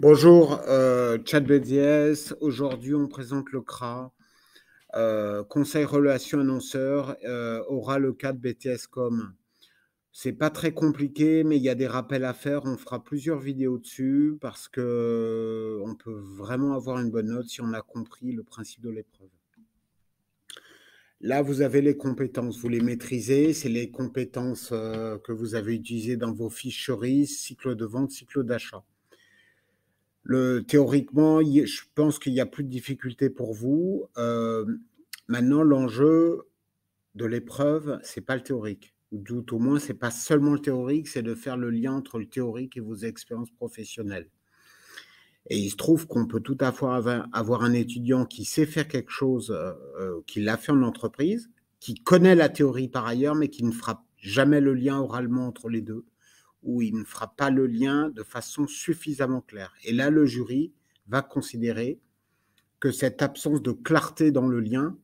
Bonjour, ChatBDS. Aujourd'hui, on présente le CRA, Conseil Relations Annonceurs, aura le cas de BTS.com. C'est pas très compliqué, mais il y a des rappels à faire. On fera plusieurs vidéos dessus parce que on peut vraiment avoir une bonne note si on a compris le principe de l'épreuve. Là, vous avez les compétences, vous les maîtrisez. C'est les compétences que vous avez utilisées dans vos fiches cerises, cycle de vente, cycle d'achat. Théoriquement, je pense qu'il n'y a plus de difficulté pour vous. Maintenant, l'enjeu de l'épreuve, c'est pas le théorique. Ou tout au moins, c'est pas seulement le théorique, c'est de faire le lien entre le théorique et vos expériences professionnelles. Et il se trouve qu'on peut tout à fait avoir un étudiant qui sait faire quelque chose, qui l'a fait en entreprise, qui connaît la théorie par ailleurs, mais qui ne fera jamais le lien oralement entre les deux, où il ne fera pas le lien de façon suffisamment claire. Et là, le jury va considérer que cette absence de clarté dans le lien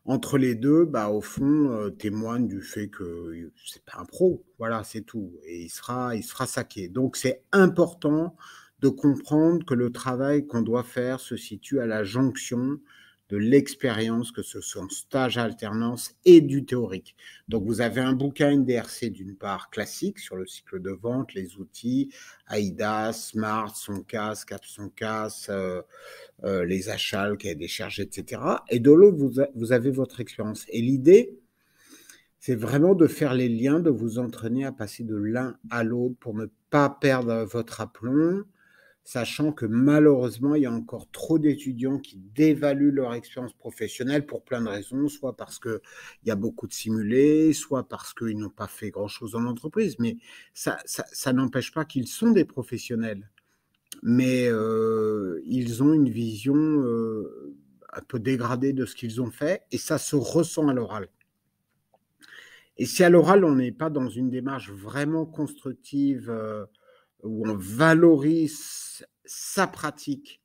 entre les deux, au fond, témoigne du fait que c'est pas un pro. Voilà, c'est tout. Et il sera saqué. Donc, c'est important de comprendre que le travail qu'on doit faire se situe à la jonction de l'expérience, que ce soit en stage, alternance et du théorique. Donc, vous avez un bouquin NDRC d'une part classique sur le cycle de vente, les outils, AIDA, Smart, Soncas, Cap Soncas, les achats, le cahier des charges, etc. Et de l'autre, vous avez votre expérience. Et l'idée, c'est vraiment de faire les liens, de vous entraîner à passer de l'un à l'autre pour ne pas perdre votre aplomb, sachant que malheureusement, il y a encore trop d'étudiants qui dévaluent leur expérience professionnelle pour plein de raisons, soit parce qu'il y a beaucoup de simulés, soit parce qu'ils n'ont pas fait grand-chose dans l'entreprise, mais ça n'empêche pas qu'ils sont des professionnels. Mais ils ont une vision un peu dégradée de ce qu'ils ont fait, et ça se ressent à l'oral. Et si à l'oral, on n'est pas dans une démarche vraiment constructive, où on valorise sa pratique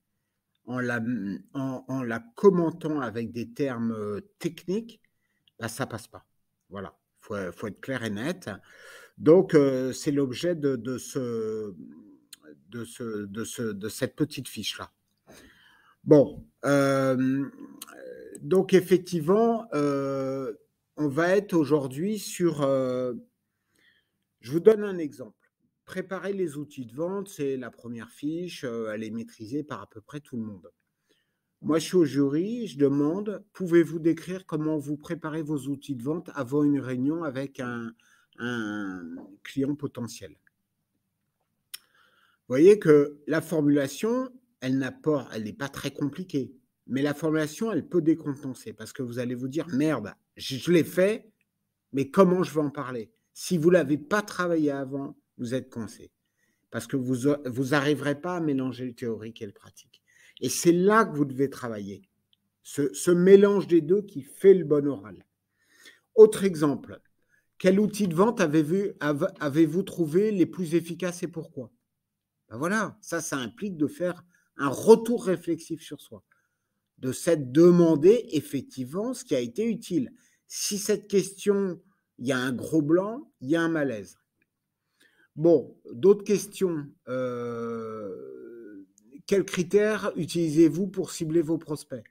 en la commentant avec des termes techniques, ça passe pas. Voilà, faut être clair et net. Donc, c'est l'objet de cette petite fiche-là. Bon, donc effectivement, on va être aujourd'hui sur... je vous donne un exemple. Préparer les outils de vente, c'est la première fiche, elle est maîtrisée par à peu près tout le monde. Moi, je suis au jury, je demande, pouvez-vous décrire comment vous préparez vos outils de vente avant une réunion avec un client potentiel? Vous voyez que la formulation, elle n'est pas très compliquée. Mais la formulation, elle peut décontenancer parce que vous allez vous dire, merde, je l'ai fait, mais comment je vais en parler? Si vous ne l'avez pas travaillé avant, vous êtes coincé. Parce que vous n'arriverez pas à mélanger le théorique et le pratique. Et c'est là que vous devez travailler. Ce mélange des deux qui fait le bon oral. Autre exemple, quel outil de vente avez-vous trouvé les plus efficaces et pourquoi? Voilà, ça implique de faire un retour réflexif sur soi, de s'être demandé effectivement ce qui a été utile. Si cette question, il y a un gros blanc, il y a un malaise. Bon, d'autres questions. Quels critères utilisez-vous pour cibler vos prospects?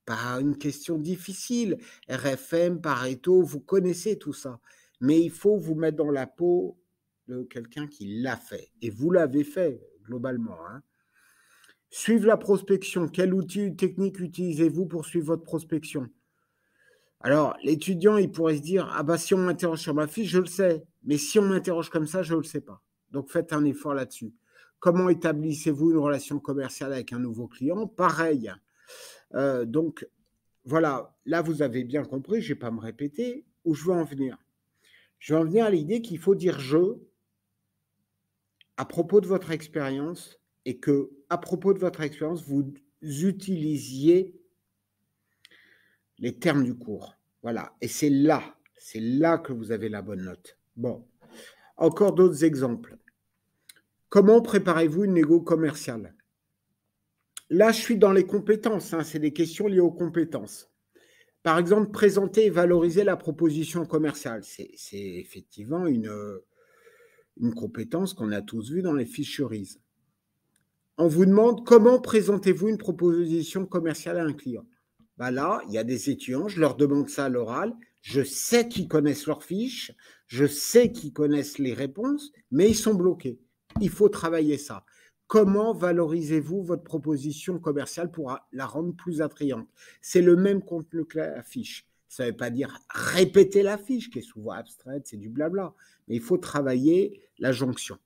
Pas une question difficile. RFM, Pareto, vous connaissez tout ça. Mais il faut vous mettre dans la peau de quelqu'un qui l'a fait. Et vous l'avez fait, globalement. Suivre la prospection. Quel outil technique utilisez-vous pour suivre votre prospection? Alors, l'étudiant, il pourrait se dire, ah bah si on m'interroge sur ma fiche, je le sais. Mais si on m'interroge comme ça, je ne le sais pas. Donc, faites un effort là-dessus. Comment établissez-vous une relation commerciale avec un nouveau client? Pareil. Donc, voilà, là, vous avez bien compris, je ne vais pas me répéter, où je veux en venir. Je veux en venir à l'idée qu'il faut dire « je » à propos de votre expérience et que, à propos de votre expérience, vous utilisiez les termes du cours. Voilà, et c'est là que vous avez la bonne note. Bon, encore d'autres exemples. Comment préparez-vous une négo commerciale? Là, je suis dans les compétences, c'est des questions liées aux compétences. Par exemple, présenter et valoriser la proposition commerciale. C'est effectivement une compétence qu'on a tous vue dans les fiches cerises. On vous demande comment présentez-vous une proposition commerciale à un client. Ben là, il y a des étudiants, je leur demande ça à l'oral. Je sais qu'ils connaissent leurs fiches, je sais qu'ils connaissent les réponses, mais ils sont bloqués. Il faut travailler ça. Comment valorisez-vous votre proposition commerciale pour la rendre plus attrayante? C'est le même contenu que la fiche. Ça ne veut pas dire répéter la fiche, qui est souvent abstraite, c'est du blabla. Mais il faut travailler la jonction.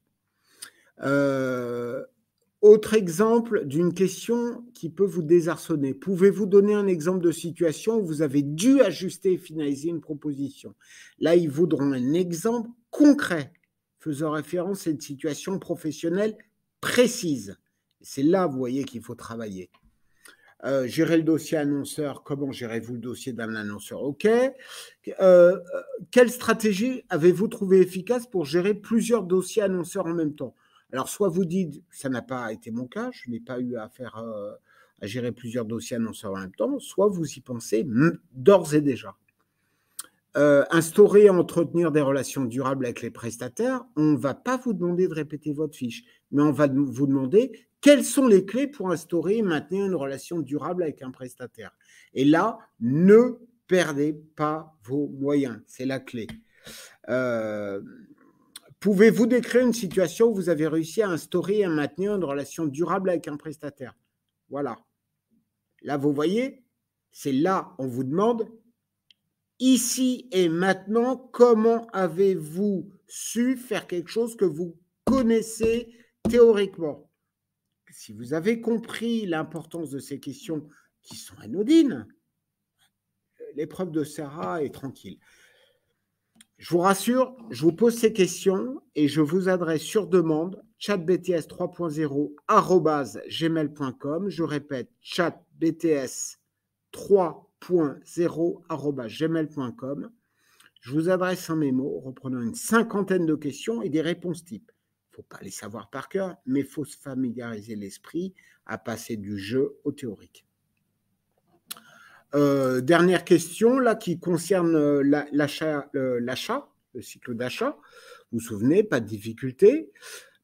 Autre exemple d'une question qui peut vous désarçonner. Pouvez-vous donner un exemple de situation où vous avez dû ajuster et finaliser une proposition? Là, ils voudront un exemple concret faisant référence à une situation professionnelle précise. C'est là, vous voyez, qu'il faut travailler. Gérer le dossier annonceur, comment gérez-vous le dossier d'un annonceur? OK. Quelle stratégie avez-vous trouvé efficace pour gérer plusieurs dossiers annonceurs en même temps? Alors, soit vous dites, ça n'a pas été mon cas, je n'ai pas eu à gérer plusieurs dossiers annonceurs en même temps, soit vous y pensez d'ores et déjà. Instaurer et entretenir des relations durables avec les prestataires, on ne va pas vous demander de répéter votre fiche, mais on va vous demander quelles sont les clés pour instaurer et maintenir une relation durable avec un prestataire. Et là, ne perdez pas vos moyens, c'est la clé. Pouvez-vous décrire une situation où vous avez réussi à instaurer et à maintenir une relation durable avec un prestataire? Voilà. Là, vous voyez, c'est là, on vous demande, ici et maintenant, comment avez-vous su faire quelque chose que vous connaissez théoriquement? Si vous avez compris l'importance de ces questions qui sont anodines, l'épreuve de Sarah est tranquille. Je vous rassure, je vous pose ces questions et je vous adresse sur demande chatbts 3.0@gmail.com. Je répète, chatbts 3.0@gmail.com. Je vous adresse un mémo reprenant une cinquantaine de questions et des réponses types. Il ne faut pas les savoir par cœur, mais il faut se familiariser l'esprit à passer du jeu au théorique. Dernière question, là, qui concerne l'achat, le cycle d'achat. Vous vous souvenez, pas de difficulté.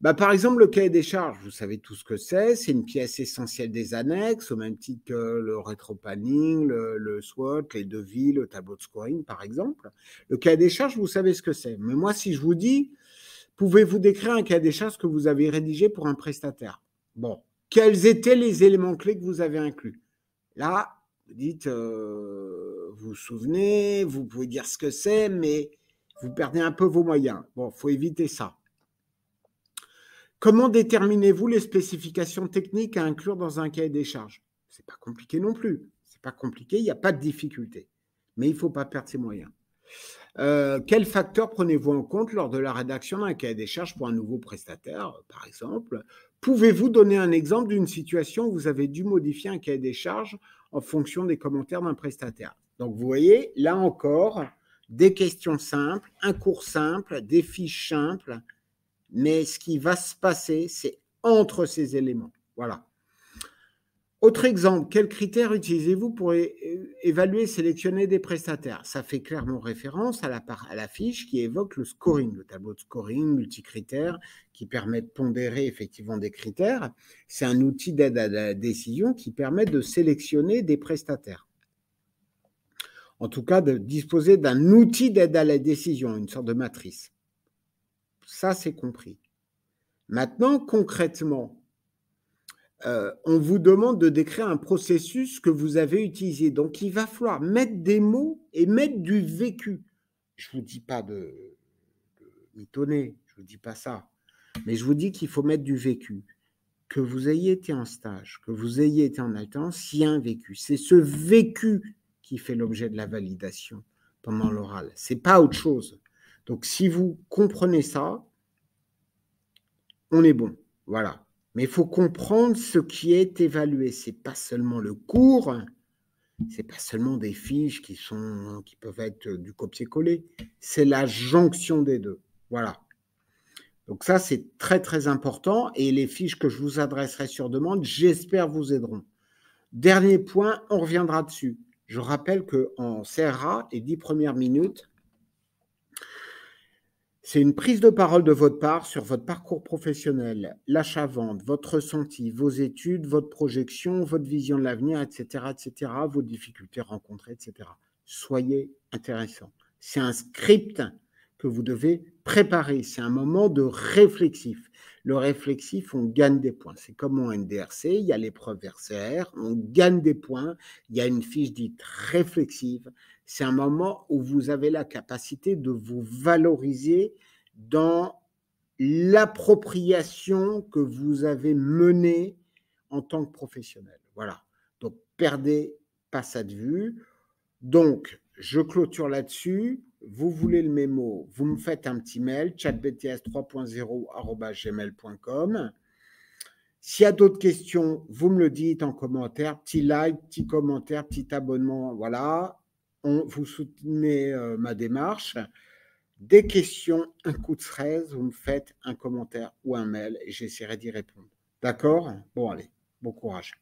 Par exemple, le cahier des charges, vous savez tout ce que c'est. C'est une pièce essentielle des annexes, au même titre que le rétro-planning, le SWOT, les devis, le tableau de scoring, par exemple. Le cahier des charges, vous savez ce que c'est. Mais moi, si je vous dis, pouvez-vous décrire un cahier des charges que vous avez rédigé pour un prestataire? Bon, quels étaient les éléments clés que vous avez inclus? Là, vous dites, vous vous souvenez, vous pouvez dire ce que c'est, mais vous perdez un peu vos moyens. Bon, il faut éviter ça. Comment déterminez-vous les spécifications techniques à inclure dans un cahier des charges? Ce n'est pas compliqué non plus. Ce n'est pas compliqué, il n'y a pas de difficulté. Mais il ne faut pas perdre ses moyens. Quels facteurs prenez-vous en compte lors de la rédaction d'un cahier des charges pour un nouveau prestataire, par exemple? Pouvez-vous donner un exemple d'une situation où vous avez dû modifier un cahier des charges en fonction des commentaires d'un prestataire? Donc, vous voyez, là encore, des questions simples, un cours simple, des fiches simples, mais ce qui va se passer, c'est entre ces éléments. Voilà. Autre exemple, quels critères utilisez-vous pour évaluer et sélectionner des prestataires? Ça fait clairement référence à la fiche qui évoque le scoring, le tableau de scoring multicritères qui permet de pondérer effectivement des critères. C'est un outil d'aide à la décision qui permet de sélectionner des prestataires. En tout cas, de disposer d'un outil d'aide à la décision, une sorte de matrice. Ça, c'est compris. Maintenant, concrètement, on vous demande de décrire un processus que vous avez utilisé. Donc, il va falloir mettre des mots et mettre du vécu. Je ne vous dis pas de mitonner, je ne vous dis pas ça. Mais je vous dis qu'il faut mettre du vécu. Que vous ayez été en stage, que vous ayez été en alternance, il y a un vécu. C'est ce vécu qui fait l'objet de la validation pendant l'oral. Ce n'est pas autre chose. Donc, si vous comprenez ça, on est bon. Voilà. Mais il faut comprendre ce qui est évalué. Ce n'est pas seulement le cours, ce n'est pas seulement des fiches qui peuvent être du copier-coller. C'est la jonction des deux. Voilà. Donc ça, c'est très, très important. Et les fiches que je vous adresserai sur demande, j'espère vous aideront. Dernier point, on reviendra dessus. Je rappelle qu'en CRA, les 10 premières minutes, C'est une prise de parole de votre part sur votre parcours professionnel, l'achat-vente, votre ressenti, vos études, votre projection, votre vision de l'avenir, etc., vos difficultés rencontrées, etc. Soyez intéressant. C'est un script que vous devez préparer. C'est un moment de réflexif. Le réflexif, on gagne des points. C'est comme en NDRC, il y a l'épreuve RCR, on gagne des points. Il y a une fiche dite réflexive. C'est un moment où vous avez la capacité de vous valoriser dans l'appropriation que vous avez menée en tant que professionnel. Voilà. Donc, perdez pas ça de vue. Donc, je clôture là-dessus. Vous voulez le mémo, vous me faites un petit mail, chatbts3.0@gmail.com. S'il y a d'autres questions, vous me le dites en commentaire. Petit like, petit commentaire, petit abonnement. Voilà. Vous soutenez ma démarche. Des questions, un coup de cerise, vous me faites un commentaire ou un mail et j'essaierai d'y répondre. D'accord? Bon, allez, bon courage.